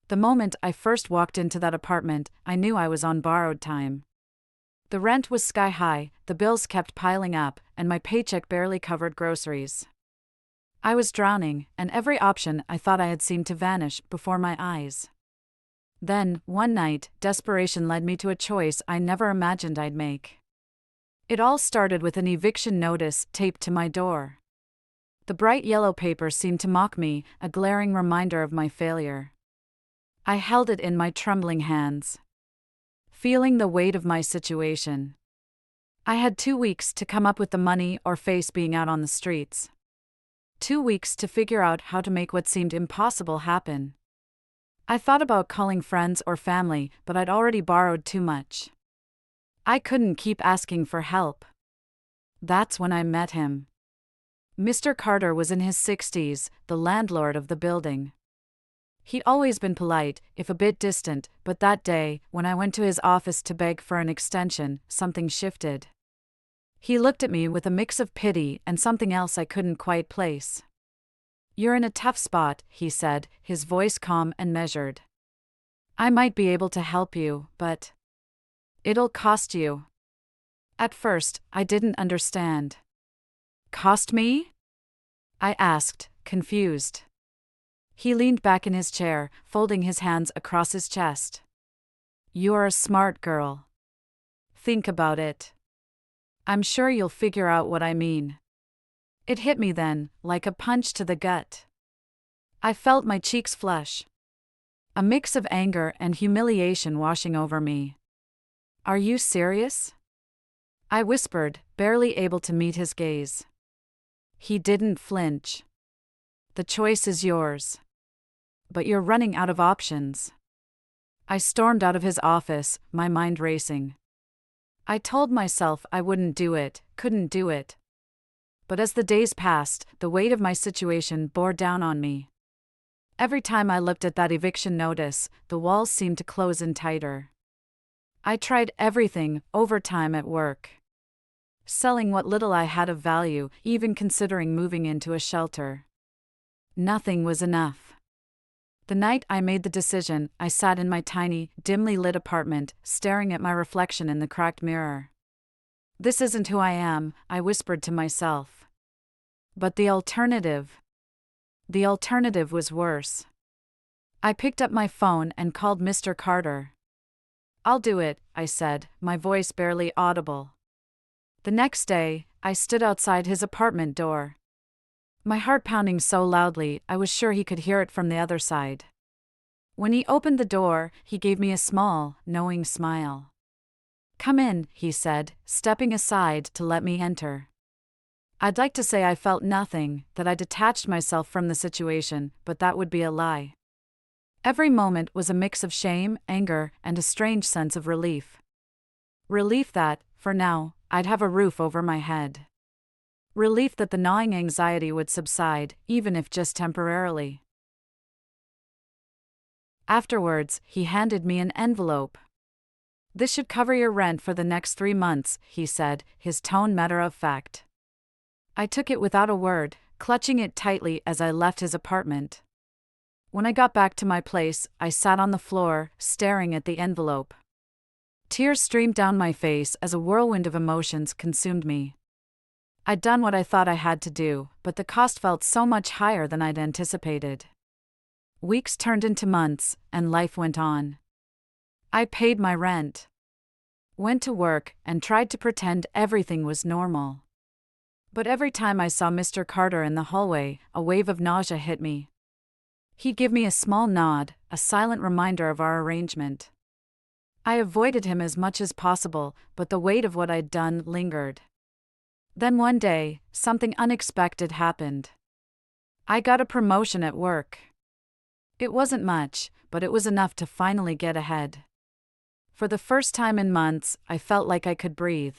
The moment I first walked into that apartment, I knew I was on borrowed time. The rent was sky high, the bills kept piling up, and my paycheck barely covered groceries. I was drowning, and every option I thought I had seemed to vanish before my eyes. Then, one night, desperation led me to a choice I never imagined I'd make. It all started with an eviction notice taped to my door. The bright yellow paper seemed to mock me, a glaring reminder of my failure. I held it in my trembling hands, feeling the weight of my situation. I had 2 weeks to come up with the money or face being out on the streets. 2 weeks to figure out how to make what seemed impossible happen. I thought about calling friends or family, but I'd already borrowed too much. I couldn't keep asking for help. That's when I met him. Mr. Carter was in his 60s, the landlord of the building. He'd always been polite, if a bit distant, but that day, when I went to his office to beg for an extension, something shifted. He looked at me with a mix of pity and something else I couldn't quite place. "You're in a tough spot," he said, his voice calm and measured. "I might be able to help you, but it'll cost you." At first, I didn't understand. "Cost me?" I asked, confused. He leaned back in his chair, folding his hands across his chest. "You're a smart girl. Think about it. I'm sure you'll figure out what I mean." It hit me then, like a punch to the gut. I felt my cheeks flush, a mix of anger and humiliation washing over me. "Are you serious?" I whispered, barely able to meet his gaze. He didn't flinch. "The choice is yours. But you're running out of options." I stormed out of his office, my mind racing. I told myself I wouldn't do it, couldn't do it. But as the days passed, the weight of my situation bore down on me. Every time I looked at that eviction notice, the walls seemed to close in tighter. I tried everything, overtime at work, selling what little I had of value, even considering moving into a shelter. Nothing was enough. The night I made the decision, I sat in my tiny, dimly lit apartment, staring at my reflection in the cracked mirror. "This isn't who I am," I whispered to myself. But the alternative? The alternative was worse. I picked up my phone and called Mr. Carter. "I'll do it," I said, my voice barely audible. The next day, I stood outside his apartment door, my heart pounding so loudly I was sure he could hear it from the other side. When he opened the door, he gave me a small, knowing smile. "Come in," he said, stepping aside to let me enter. I'd like to say I felt nothing, that I detached myself from the situation, but that would be a lie. Every moment was a mix of shame, anger, and a strange sense of relief. Relief that, for now, I'd have a roof over my head. Relief that the gnawing anxiety would subside, even if just temporarily. Afterwards, he handed me an envelope. "This should cover your rent for the next 3 months," he said, his tone matter of fact. I took it without a word, clutching it tightly as I left his apartment. When I got back to my place, I sat on the floor, staring at the envelope. Tears streamed down my face as a whirlwind of emotions consumed me. I'd done what I thought I had to do, but the cost felt so much higher than I'd anticipated. Weeks turned into months, and life went on. I paid my rent, went to work, and tried to pretend everything was normal. But every time I saw Mr. Carter in the hallway, a wave of nausea hit me. He'd give me a small nod, a silent reminder of our arrangement. I avoided him as much as possible, but the weight of what I'd done lingered. Then one day, something unexpected happened. I got a promotion at work. It wasn't much, but it was enough to finally get ahead. For the first time in months, I felt like I could breathe.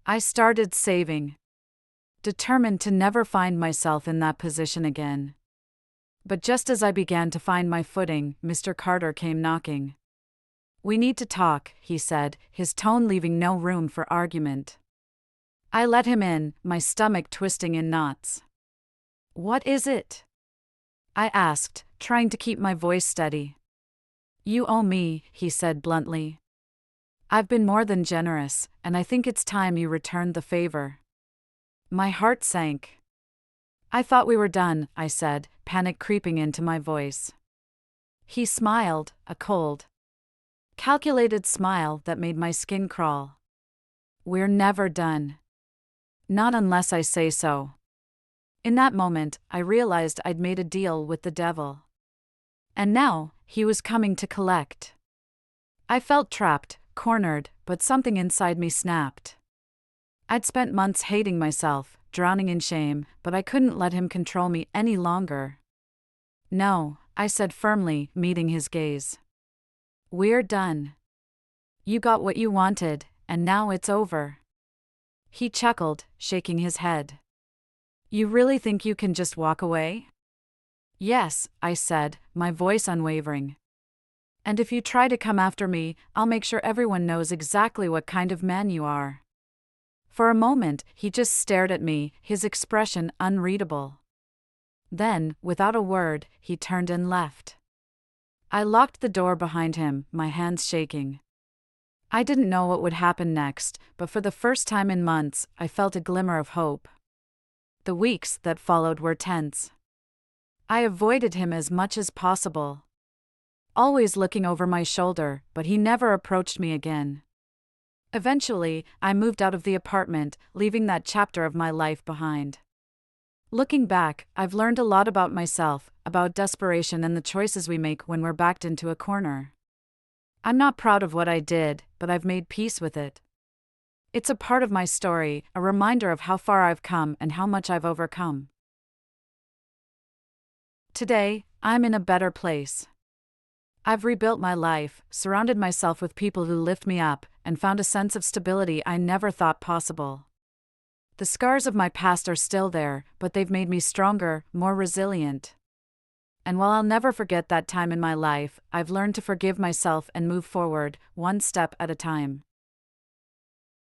I started saving, determined to never find myself in that position again. But just as I began to find my footing, Mr. Carter came knocking. "We need to talk," he said, his tone leaving no room for argument. I let him in, my stomach twisting in knots. "What is it?" I asked, trying to keep my voice steady. You owe me, he said bluntly. I've been more than generous, and I think it's time you returned the favor. My heart sank. I thought we were done, I said, panic creeping into my voice. He smiled, a cold, calculated smile that made my skin crawl. We're never done. Not unless I say so. In that moment, I realized I'd made a deal with the devil. And now, he was coming to collect. I felt trapped, cornered, but something inside me snapped. I'd spent months hating myself, drowning in shame, but I couldn't let him control me any longer. No, I said firmly, meeting his gaze. We're done. You got what you wanted, and now it's over. He chuckled, shaking his head. You really think you can just walk away? Yes, I said, my voice unwavering. And if you try to come after me, I'll make sure everyone knows exactly what kind of man you are. For a moment, he just stared at me, his expression unreadable. Then, without a word, he turned and left. I locked the door behind him, my hands shaking. I didn't know what would happen next, but for the first time in months, I felt a glimmer of hope. The weeks that followed were tense. I avoided him as much as possible, always looking over my shoulder, but he never approached me again. Eventually, I moved out of the apartment, leaving that chapter of my life behind. Looking back, I've learned a lot about myself, about desperation and the choices we make when we're backed into a corner. I'm not proud of what I did, but I've made peace with it. It's a part of my story, a reminder of how far I've come and how much I've overcome. Today, I'm in a better place. I've rebuilt my life, surrounded myself with people who lift me up, and found a sense of stability I never thought possible. The scars of my past are still there, but they've made me stronger, more resilient. And while I'll never forget that time in my life, I've learned to forgive myself and move forward, one step at a time.